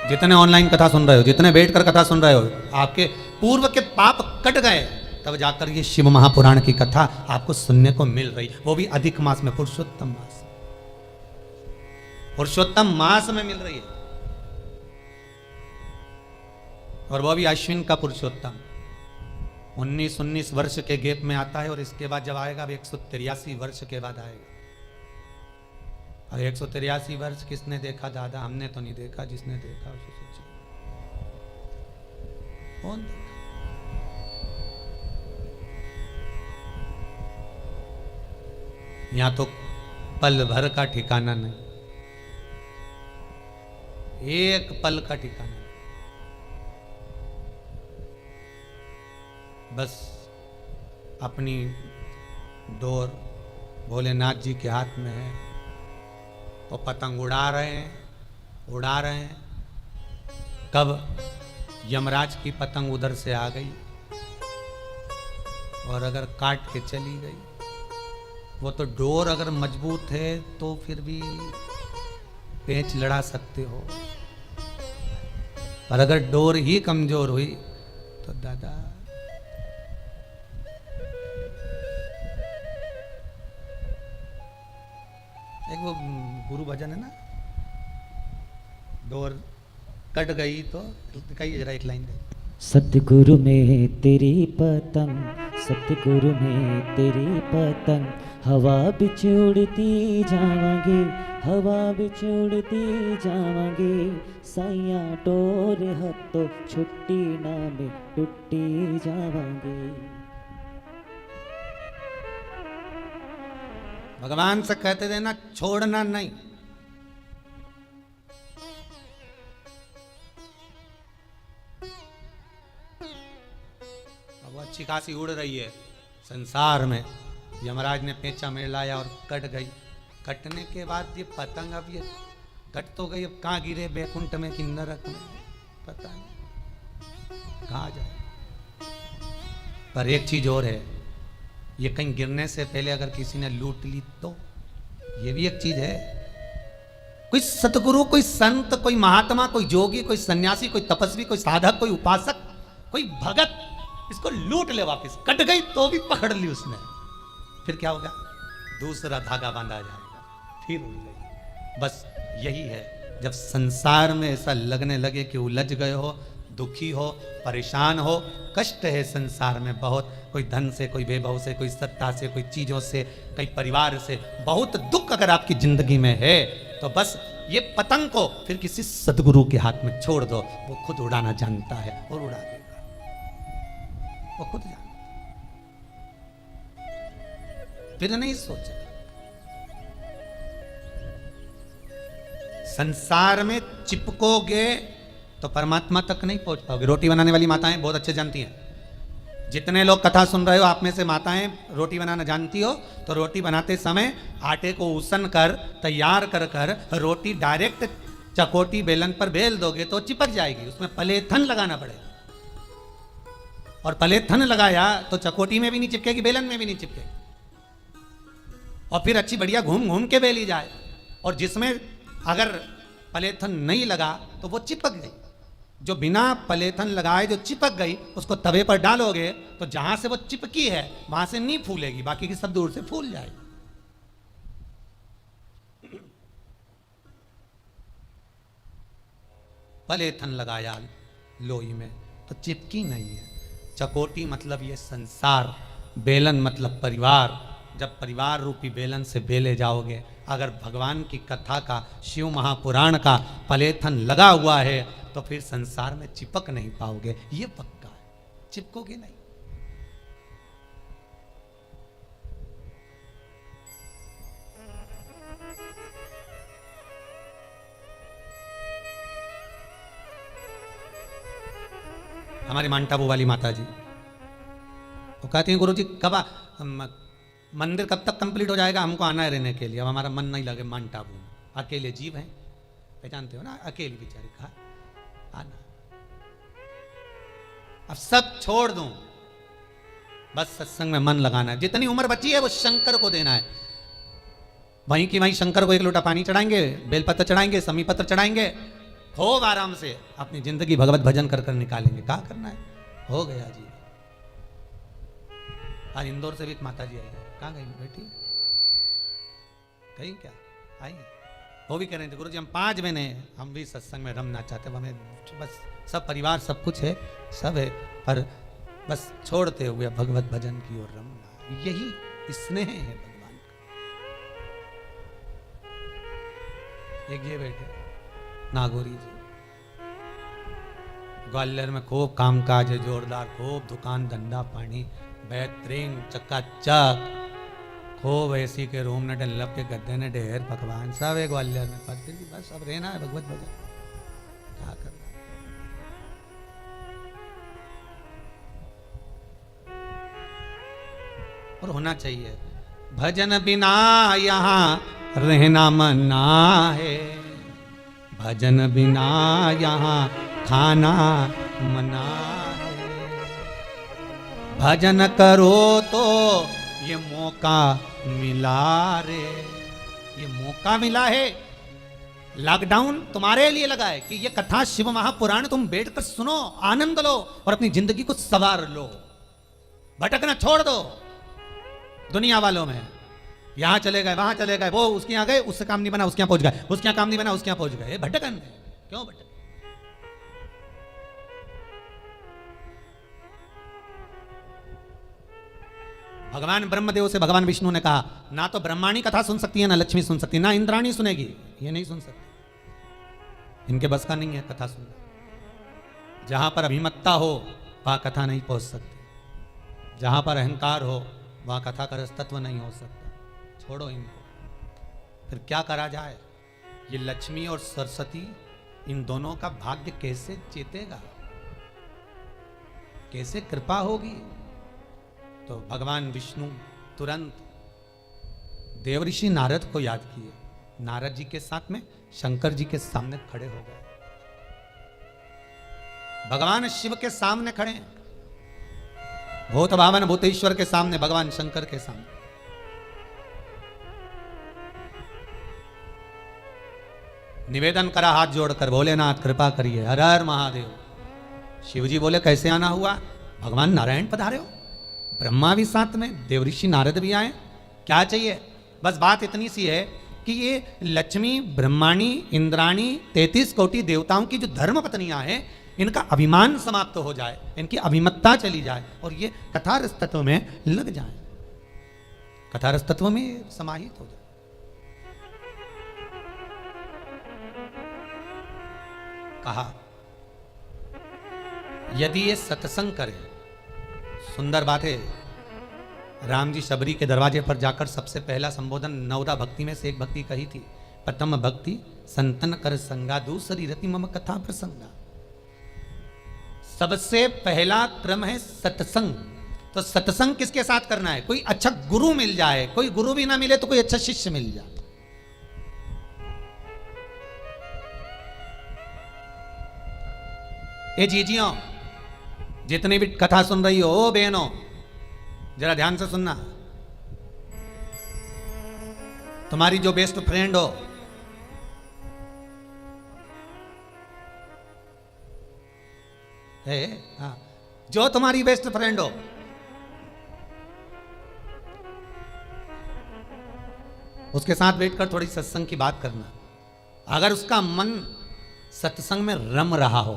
जितने ऑनलाइन कथा सुन रहे हो, जितने बैठकर कथा सुन रहे हो, आपके पूर्व के पाप कट गए, तब जाकर ये शिव महापुराण की कथा आपको सुनने को मिल रही, वो भी अधिक मास में, पुरुषोत्तम मास, पुरुषोत्तम मास में मिल रही है, और वो भी अश्विन का पुरुषोत्तम। 19 वर्ष के गैप में आता है, और इसके बाद जब आएगा 183 वर्ष के बाद आएगा। और 183 वर्ष किसने देखा दादा? हमने तो नहीं देखा, जिसने देखा उसे सोचिए कौन देखा। यहां तो पल भर का ठिकाना नहीं, एक पल का ठिकाना नहीं। बस अपनी डोर भोलेनाथ जी के हाथ में है, वो पतंग उड़ा रहे हैं। कब यमराज की पतंग उधर से आ गई और अगर काट के चली गई, वो तो डोर अगर मजबूत है तो फिर भी पेंच लड़ा सकते हो, और अगर डोर ही कमजोर हुई तो दादा एक वो गुरु भजन है ना, डोर कट गई तो कही जरा एक लाइन दे। सतगुरु में तेरी पतंग, सतगुरु में तेरी पतंग, हवा बिच उड़ती जावांगे, हवा बिच उड़ती जावांगे, साइया टोर हत्तो छुट्टी ना में टुट्टी जावांगे। भगवान से कहते थे ना, छोड़ना नहीं। अब वो अच्छी खासी उड़ रही है संसार में, यमराज ने पेंचा में लाया और कट गई। कटने के बाद ये पतंग अब ये कट तो गई, अब कहाँ गिरे, बैकुंठ में कि नरक में, पता नहीं कहाँ जाए। पर एक चीज और है, ये कहीं गिरने से पहले अगर किसी ने लूट ली तो ये भी एक चीज है। कोई सतगुरु, कोई संत, कोई महात्मा, कोई जोगी, कोई सन्यासी, कोई तपस्वी, कोई साधक, कोई उपासक, कोई भगत इसको लूट ले वापस, कट गई तो भी पकड़ ली उसने, फिर क्या होगा? दूसरा धागा बांधा जाएगा, फिर उड़ गई। बस यही है, जब संसार में ऐसा लगने लगे कि उलझ गए हो, दुखी हो, परेशान हो, कष्ट है संसार में बहुत, कोई धन से, कोई वैभव से, कोई सत्ता से, कोई चीजों से, कई परिवार से, बहुत दुख अगर आपकी जिंदगी में है, तो बस ये पतंग को फिर किसी सदगुरु के हाथ में छोड़ दो, वो खुद उड़ाना जानता है और उड़ा देगा, वो खुद जानता, फिर नहीं सोचा। संसार में चिपकोगे तो परमात्मा तक नहीं पहुंच पाओगे। रोटी बनाने वाली माताएं बहुत अच्छे जानती हैं, जितने लोग कथा सुन रहे हो आप में से माताएं रोटी बनाना जानती हो, तो रोटी बनाते समय आटे को उसन कर तैयार कर कर रोटी डायरेक्ट चकोटी बेलन पर बेल दोगे तो चिपक जाएगी, उसमें पलेथन लगाना पड़ेगा, और पलेथन लगाया तो चकोटी में भी नहीं चिपकेगी, बेलन में भी नहीं चिपकेगी, और फिर अच्छी बढ़िया घूम घूम के बेली जाए। और जिसमें अगर पलेथन नहीं लगा तो वो चिपक गई, जो बिना पलेथन लगाए जो चिपक गई उसको तवे पर डालोगे तो जहां से वो चिपकी है वहां से नहीं फूलेगी, बाकी की सब दूर से फूल जाएगी। पलेथन लगाया लोई में तो चिपकी नहीं है। चकोटी मतलब ये संसार, बेलन मतलब परिवार। जब परिवार रूपी बेलन से बेले जाओगे, अगर भगवान की कथा का, शिव महापुराण का पलेथन लगा हुआ है तो फिर संसार में चिपक नहीं पाओगे, ये पक्का है, चिपकोगे नहीं। हमारी मांटाबू वाली माता जी वो कहती हैं, गुरु जी कब मंदिर कब तक कंप्लीट हो जाएगा? हमको आना है रहने के लिए, अब हमारा मन नहीं लगे मांटाबू, अकेले जीव हैं, पहचानते हो ना, अकेली बेचारी, कहा आना, अब सब छोड़ दूं, बस सत्संग में मन लगाना है। जितनी उम्र बची है वो शंकर को देना है, वहीं की वहीं शंकर को एक लोटा पानी चढ़ाएंगे, बेलपत्र चढ़ाएंगे, समी पत्र चढ़ाएंगे, खूब आराम से अपनी जिंदगी भगवत भजन कर कर निकालेंगे। क्या करना है, हो गया जी। आज इंदौर से भी एक माता जी आई है, कहाँ गई बेटी, कहीं क्या आई है, वो भी कह रहे थे गुरु जी हम 5 महीने हम भी सत्संग में रमना चाहते हैं, हमें बस सब परिवार सब कुछ है, सब है, पर बस छोड़ते हुए भगवत भजन की ओर रमना, यही स्नेह है भगवान का। एक ये बैठे नागौरी जी, ग्वालियर में खूब कामकाज है जोरदार, खूब दुकान धंधा पानी बेहतरीन चकाचक, खूब एसी के रूम ने डल्लब के गद्दे ने ढेर पकवान सब है ग्वालियर में, पर फिर भी बस अब रहना है भगवत भजन, क्या करना है। और होना चाहिए, भजन बिना यहाँ रहना मना है, भजन बिना यहाँ खाना मना है, भजन करो तो ये मौका मिला रे, ये मौका मिला है, लॉकडाउन तुम्हारे लिए लगा है कि ये कथा शिव महापुराण तुम बैठकर सुनो, आनंद लो और अपनी जिंदगी को सवार लो, भटकना छोड़ दो दुनिया वालों में, यहां चले गए वहां चले गए, वो उसके यहां गए उससे काम नहीं बना उसके यहां पहुंच गए, उसके यहां काम नहीं बना उसके यहां पहुंच गए, भटकन है, क्यों भटक। भगवान ब्रह्मदेव से भगवान विष्णु ने कहा ना तो ब्रह्माणी कथा सुन सकती है ना लक्ष्मी सुन सकती है, ना इंद्राणी सुनेगी, ये नहीं सुन सकती, इनके बस का नहीं है कथा सुनना। जहां पर अभिमत्ता हो वहां कथा नहीं पहुंच सकती, जहां पर अहंकार हो वहां कथा का रसतत्व नहीं हो सकता, छोड़ो इनको। फिर क्या करा जाए, ये लक्ष्मी और सरस्वती इन दोनों का भाग्य कैसे चेतेगा, कैसे कृपा होगी। तो भगवान विष्णु तुरंत देवऋषि नारद को याद किए, नारद जी के साथ में शंकर जी के सामने खड़े हो गए, भगवान शिव के सामने खड़े, भूत भावन भूतेश्वर के सामने, भगवान शंकर के सामने। निवेदन करा हाथ जोड़कर, भोलेनाथ कृपा करिए, हर हर महादेव। शिव जी बोले कैसे आना हुआ, भगवान नारायण पधारे हो, ब्रह्मा भी साथ में, देवऋषि नारद भी आए, क्या चाहिए। बस बात इतनी सी है कि ये लक्ष्मी ब्रह्माणी इंद्राणी 33 कोटि देवताओं की जो धर्म पत्नियां हैं इनका अभिमान समाप्त हो जाए, इनकी अभिमत्ता चली जाए और ये कथारस तत्व में लग जाए, कथारस तत्व में समाहित हो जाए। कहा यदि ये सत्संग करें, सुंदर बात है, राम जी शबरी के दरवाजे पर जाकर सबसे पहला संबोधन 9 भक्ति में से एक भक्ति कही थी, प्रथम भक्ति संतन कर संगा, दूसरी रति मम कथा प्रसंगा। सबसे पहला क्रम है सत्संग। तो सत्संग किसके साथ करना है, कोई अच्छा गुरु मिल जाए, कोई गुरु भी ना मिले तो कोई अच्छा शिष्य मिल जाए। ए जीजियों जितनी भी कथा सुन रही हो, ओ बहनों जरा ध्यान से सुनना, तुम्हारी जो बेस्ट फ्रेंड हो, है हाँ, जो तुम्हारी बेस्ट फ्रेंड हो, उसके साथ बैठकर थोड़ी सत्संग की बात करना। अगर उसका मन सत्संग में रम रहा हो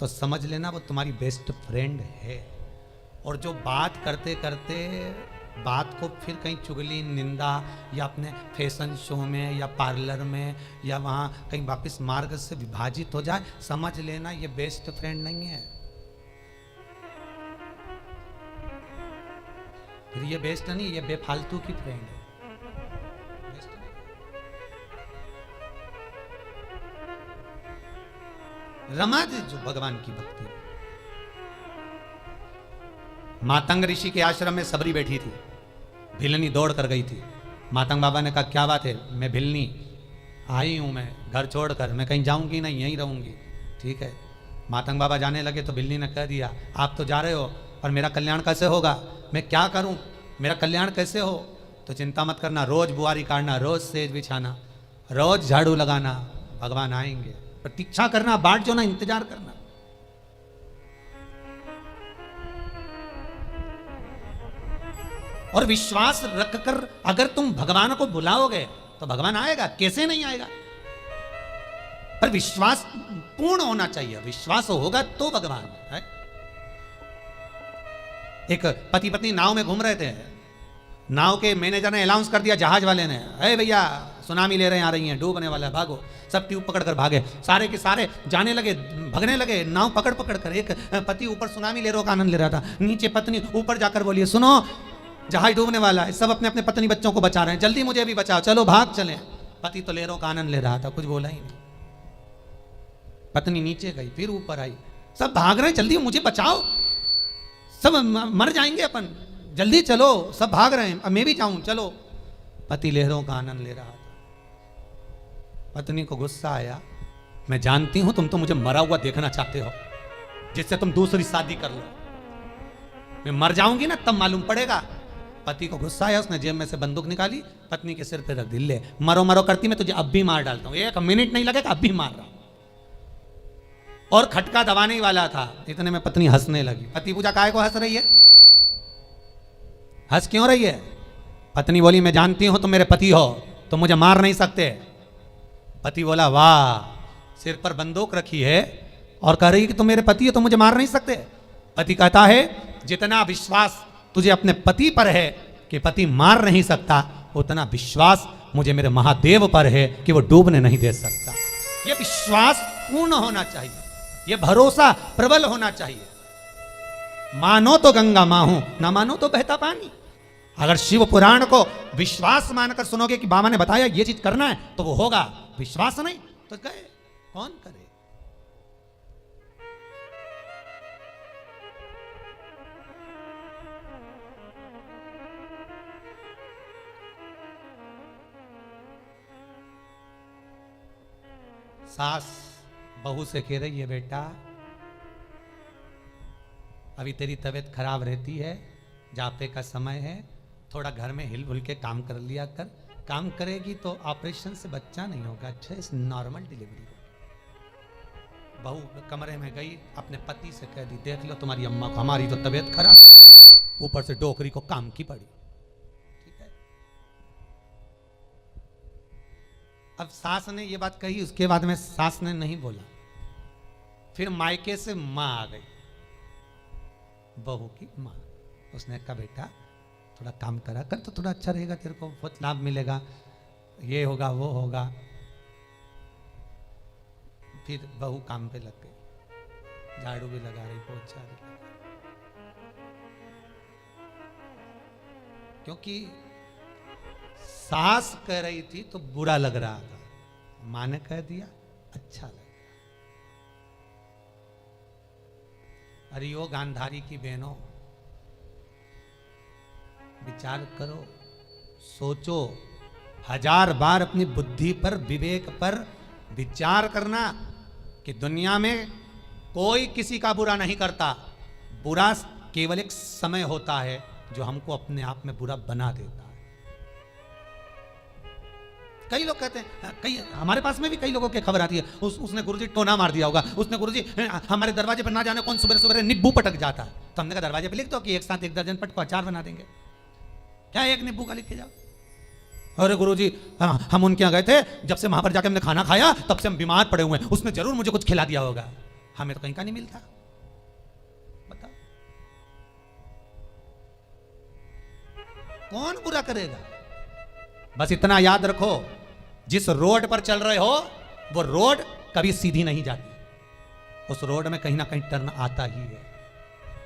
तो समझ लेना वो तुम्हारी बेस्ट फ्रेंड है। और जो बात करते करते बात को फिर कहीं चुगली निंदा या अपने फैशन शो में या पार्लर में या वहाँ कहीं वापस मार्ग से विभाजित हो जाए, समझ लेना ये बेस्ट फ्रेंड नहीं है। फिर ये बेस्ट नहीं, ये बेफालतू की फ्रेंड है। रमा दे जो भगवान की भक्ति। मातंग ऋषि के आश्रम में सबरी बैठी थी, भिलनी दौड़ कर गई थी। मातंग बाबा ने कहा क्या बात है, मैं भिलनी आई हूं, मैं घर छोड़कर, मैं कहीं जाऊंगी नहीं, यहीं रहूंगी। ठीक है, मातंग बाबा जाने लगे तो भिलनी ने कह दिया आप तो जा रहे हो पर मेरा कल्याण कैसे होगा, मैं क्या करूं, मेरा कल्याण कैसे हो। तो चिंता मत करना, रोज बुआरी काटना, रोज सेज बिछाना, रोज झाड़ू लगाना, भगवान आएंगे, प्रतीक्षा करना, बाट जो ना, इंतजार करना। और विश्वास रखकर अगर तुम भगवान को बुलाओगे तो भगवान आएगा, कैसे नहीं आएगा। पर विश्वास पूर्ण होना चाहिए, विश्वास होगा तो भगवान है। एक पति पत्नी नाव में घूम रहे थे, नाव के मैनेजर ने अनाउंस कर दिया, जहाज वाले ने, अरे भैया सुनामी ले रहे हैं, आ रही हैं, डूबने वाला है, भागो। सब ट्यूब पकड़ कर भागे, सारे के सारे जाने लगे, भगने लगे, नाव पकड़ पकड़ कर। एक पति ऊपर सुनामी ले रहा का आनंद ले रहा था, नीचे पत्नी ऊपर जाकर बोली, सुनो जहाज डूबने वाला है, सब अपने अपने पत्नी बच्चों को बचा रहे हैं, जल्दी मुझे भी बचाओ, चलो भाग चले। पति तो लहरों का आनंद ले रहा था, कुछ बोला ही नहीं। पत्नी नीचे गई, फिर ऊपर आई, सब भाग रहे हैं, जल्दी मुझे बचाओ, सब मर जाएंगे अपन, जल्दी चलो, सब भाग रहे हैं, अब मैं भी जाऊं, चलो। पति लहरों का आनंद ले रहा था। पत्नी को गुस्सा आया, मैं जानती हूं तुम तो मुझे मरा हुआ देखना चाहते हो, जिससे तुम दूसरी शादी कर लो, मैं मर जाऊंगी ना तब मालूम पड़ेगा। पति को गुस्सा आया, उसने जेब में से बंदूक निकाली, पत्नी के सिर पे रख दी, ले मरो मरो करती, मैं तुझे अब भी मार डालता हूं, 1 मिनट नहीं लगेगा, अब भी मार रहा हूं। और खटका दबाने ही वाला था, इतने में पत्नी हंसने लगी। पति पूछा, काहे को हंस रही है, हंस क्यों रही है। पत्नी बोली, मैं जानती हूं तुम मेरे पति हो, तुम मुझे मार नहीं सकते। पति बोला, वाह, सिर पर बंदूक रखी है और कह रही कि तुम मेरे पति हो, तुम मुझे मार नहीं सकते। पति कहता है, जितना विश्वास तुझे अपने पति पर है कि पति मार नहीं सकता, उतना विश्वास मुझे मेरे महादेव पर है कि वो डूबने नहीं दे सकता। ये विश्वास पूर्ण होना चाहिए, ये भरोसा प्रबल होना चाहिए। मानो तो गंगा माहूं, ना मानो तो बहता पानी। अगर शिव पुराण को विश्वास मानकर सुनोगे कि बाबा ने बताया ये चीज करना है तो वो होगा, विश्वास नहीं तो गए कौन करे। सास बहू से कह रही है, बेटा अभी तेरी तबीयत खराब रहती है, जापे का समय है, थोड़ा घर में हिल भुल के काम कर लिया कर, काम करेगी तो ऑपरेशन से बच्चा नहीं होगा, अच्छा इस नॉर्मल डिलीवरी होगी। बहू कमरे में गई, अपने पति से कह दी, देख लो तुम्हारी अम्मा को, हमारी तो तबीयत खराब, ऊपर से डोकरी को काम की पड़ी। ठीक है, अब सास ने ये बात कही, उसके बाद में सास ने नहीं बोला। फिर मायके से माँ आ गई, बहू की माँ, उसने कहा बेटा थोड़ा काम करा कर तो थोड़ा अच्छा रहेगा, तेरे को बहुत लाभ मिलेगा, ये होगा वो होगा। फिर बहू काम पे लग गई, झाड़ू भी लगा रही, पोछा भी लगा रही, क्योंकि सास कह रही थी तो बुरा लग रहा था, माँ ने कह दिया अच्छा लगा। अरे ओ गांधारी की बहनों, विचार करो, सोचो, 1000 बार अपनी बुद्धि पर, विवेक पर विचार करना कि दुनिया में कोई किसी का बुरा नहीं करता। बुरा केवल एक समय होता है जो हमको अपने आप में बुरा बना देता है। कई लोग कहते हैं, कई हमारे पास में भी कई लोगों की खबर आती है, उसने गुरुजी टोना मार दिया होगा, उसने गुरुजी हमारे दरवाजे पर ना जाने कौन सुबह सुबह नींबू पटक जाता है, तो हमने कहा दरवाजे पे लिख दो कि एक साथ 1 दर्जन पट को अचार बना देंगे, क्या एक नींबू का लिख के जाओ। अरे गुरुजी हम उनके यहाँ गए थे, जब से वहां पर जाके हमने खाना खाया तब से हम बीमार पड़े हुए हैं, उसने जरूर मुझे कुछ खिला दिया होगा, हमें तो कहीं का नहीं मिलता। बताओ कौन बुरा करेगा। बस इतना याद रखो, जिस रोड पर चल रहे हो वो रोड कभी सीधी नहीं जाती, उस रोड में कहीं ना कहीं टर्न आता ही है।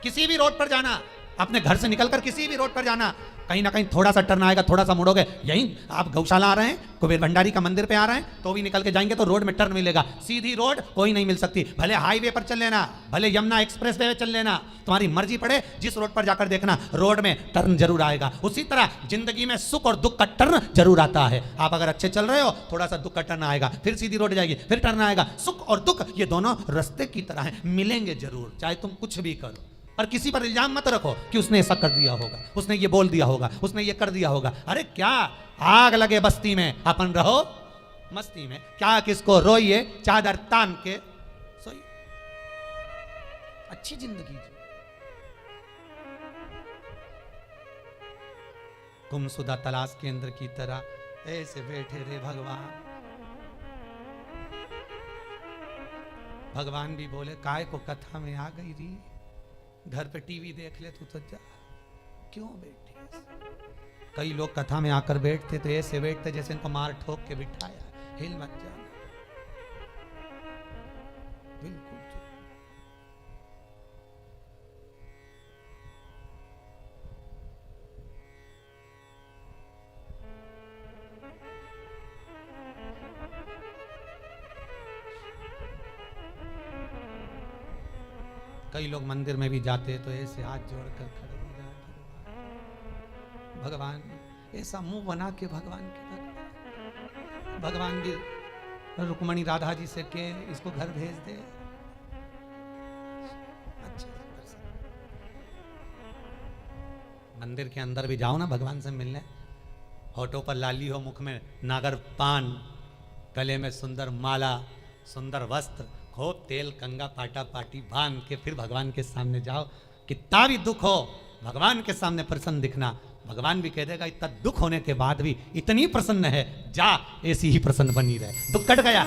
किसी भी रोड पर जाना, अपने घर से निकलकर किसी भी रोड पर जाना, कहीं ना कहीं थोड़ा सा टर्न आएगा, थोड़ा सा मुड़ोगे। यहीं आप गौशाला आ रहे हैं, कुबेर भंडारी का मंदिर पे आ रहे हैं, तो भी निकल के जाएंगे तो रोड में टर्न मिलेगा। सीधी रोड कोई नहीं मिल सकती, भले हाईवे पर चल लेना, भले यमुना एक्सप्रेस वे चल लेना, तुम्हारी मर्जी पड़े, जिस रोड पर जाकर देखना रोड में टर्न जरूर आएगा। उसी तरह जिंदगी में सुख और दुख का टर्न जरूर आता है। आप अगर अच्छे चल रहे हो, थोड़ा सा दुख का टर्न आएगा, फिर सीधी रोड जाएगी, फिर टर्न आएगा। सुख और दुख ये दोनों रास्ते की तरह हैं, मिलेंगे जरूर, चाहे तुम कुछ भी करो। और किसी पर इल्जाम मत रखो कि उसने ऐसा कर दिया होगा, उसने ये बोल दिया होगा, उसने ये कर दिया होगा। अरे क्या आग लगे बस्ती में अपन रहो, मस्ती में, क्या किसको रोइए, चादर तान के सोइए, अच्छी जिंदगी जी। गुमशुदा तलाश केंद्र की तरह ऐसे बैठे रे भगवान। भगवान भी बोले काय को कथा में आ गई री, घर पे टीवी देख ले तू तो जा, क्यों बैठी ऐसे? कई लोग कथा में आकर बैठते तो ऐसे बैठते जैसे इनको मार ठोक के बिठाया, हिल मत जाना, बिल्कुल। कई लोग मंदिर में भी जाते तो ऐसे हाथ जोड़कर खड़े हो जाए, भगवान ऐसा मुंह बना के भगवान के भगवान भी रुक्मणी राधा जी से के इसको घर भेज दे, अच्छा। मंदिर के अंदर भी जाओ ना भगवान से मिलने, होठों पर लाली हो, मुख में नागर पान, गले में सुंदर माला, सुंदर वस्त्र, खूब तेल कंगा पाटा पाटी बांध के फिर भगवान के सामने जाओ। कितना भी दुख हो भगवान के सामने प्रसन्न दिखना, भगवान भी कह देगा इतना दुख होने के बाद भी इतनी प्रसन्न है, जा ऐसी ही प्रसन्न बनी रहे। दुख कट गया,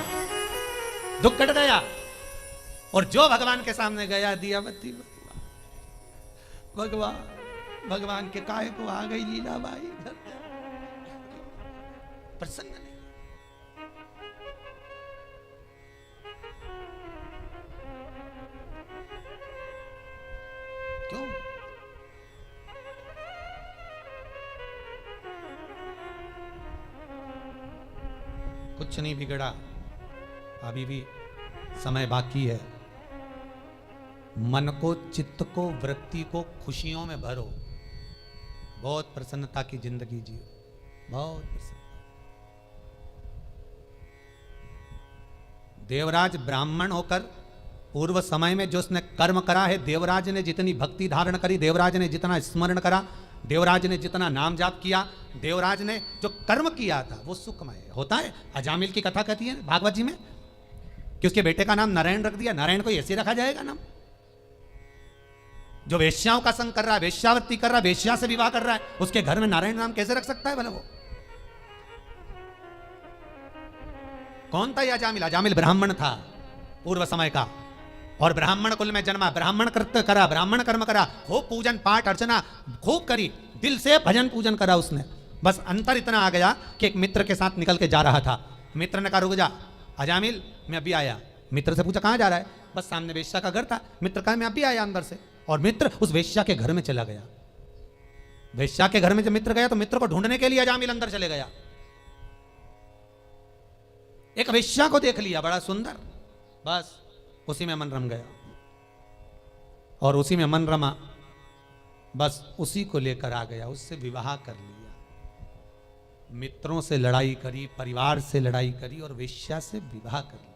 दुख कट गया। और जो भगवान के सामने गया दिया बत्ती, भगवान भगवान के काय को आ गई लीला बाई, प्रसन्न नहीं। क्यों? कुछ नहीं बिगड़ा, अभी भी समय बाकी है। मन को, चित्त को, वृत्ति को खुशियों में भरो, बहुत प्रसन्नता की जिंदगी जियो, बहुत प्रसन्न। देवराज ब्राह्मण होकर पूर्व समय में जो उसने कर्म करा है, देवराज ने जितनी भक्ति धारण करी, देवराज ने जितना स्मरण करा, देवराज ने जितना नाम जाप किया, देवराज ने जो कर्म किया था वो सुखमय होता है। अजामिल की कथा कहती है भागवत जी में कि उसके बेटे का नाम नारायण रख दिया। नारायण को ऐसे रखा जाएगा नाम? जो वेश्याओं का संग कर रहा है, वेश्यावृत्ति कर रहा है, वेश्या से विवाह कर रहा है, उसके घर में नारायण नाम कैसे रख सकता है भला? वो कौन था ये अजामिल? अजामिल ब्राह्मण था पूर्व समय का, और ब्राह्मण कुल में जन्मा, ब्राह्मण कृत्य करा, ब्राह्मण कर्म करा, खूब पूजन पाठ अर्चना खूब करी, दिल से भजन पूजन करा उसने। बस अंतर इतना आ गया कि एक मित्र के साथ निकल के जा रहा था, मित्र ने कहा रुक जा अजामिल मैं अभी आया। मित्र से पूछा कहाँ जा रहा है? बस सामने वेश्या का घर था। मित्र कहा मैं अभी आया अंदर से, और मित्र उस वेश्या के घर में चला गया। वेश्या के घर में जब मित्र गया तो मित्र को ढूंढने के लिए अजामिल अंदर चले गया। एक वेश्या को देख लिया बड़ा सुंदर, बस उसी में मन रम गया, और उसी में मन रमा, बस उसी को लेकर आ गया, उससे विवाह कर लिया। मित्रों से लड़ाई करी, परिवार से लड़ाई करी, और वेश्या से विवाह कर लिया।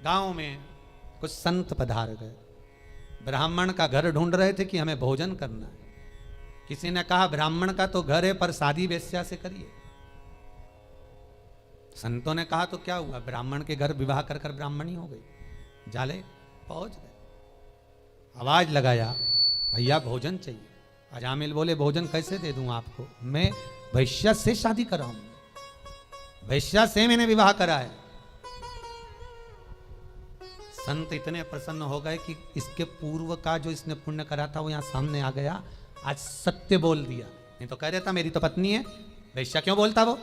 गांव में कुछ संत पधार गए, ब्राह्मण का घर ढूंढ रहे थे कि हमें भोजन करना है। किसी ने कहा ब्राह्मण का तो घर है पर शादी वेश्या से करिए। संतों ने कहा तो क्या हुआ, ब्राह्मण के घर विवाह कर कर ब्राह्मणी हो गई। जाले पहुंच गए, आवाज लगाया भैया भोजन चाहिए। अजामिल बोले भोजन कैसे दे दूं आपको, मैं वैश्या से शादी कराऊं, वैश्या से मैंने विवाह करा है। संत इतने प्रसन्न हो गए कि इसके पूर्व का जो इसने पुण्य करा था वो यहां सामने आ गया, आज सत्य बोल दिया। नहीं तो कह रहा था मेरी तो पत्नी है, वैश्या क्यों बोलता वो?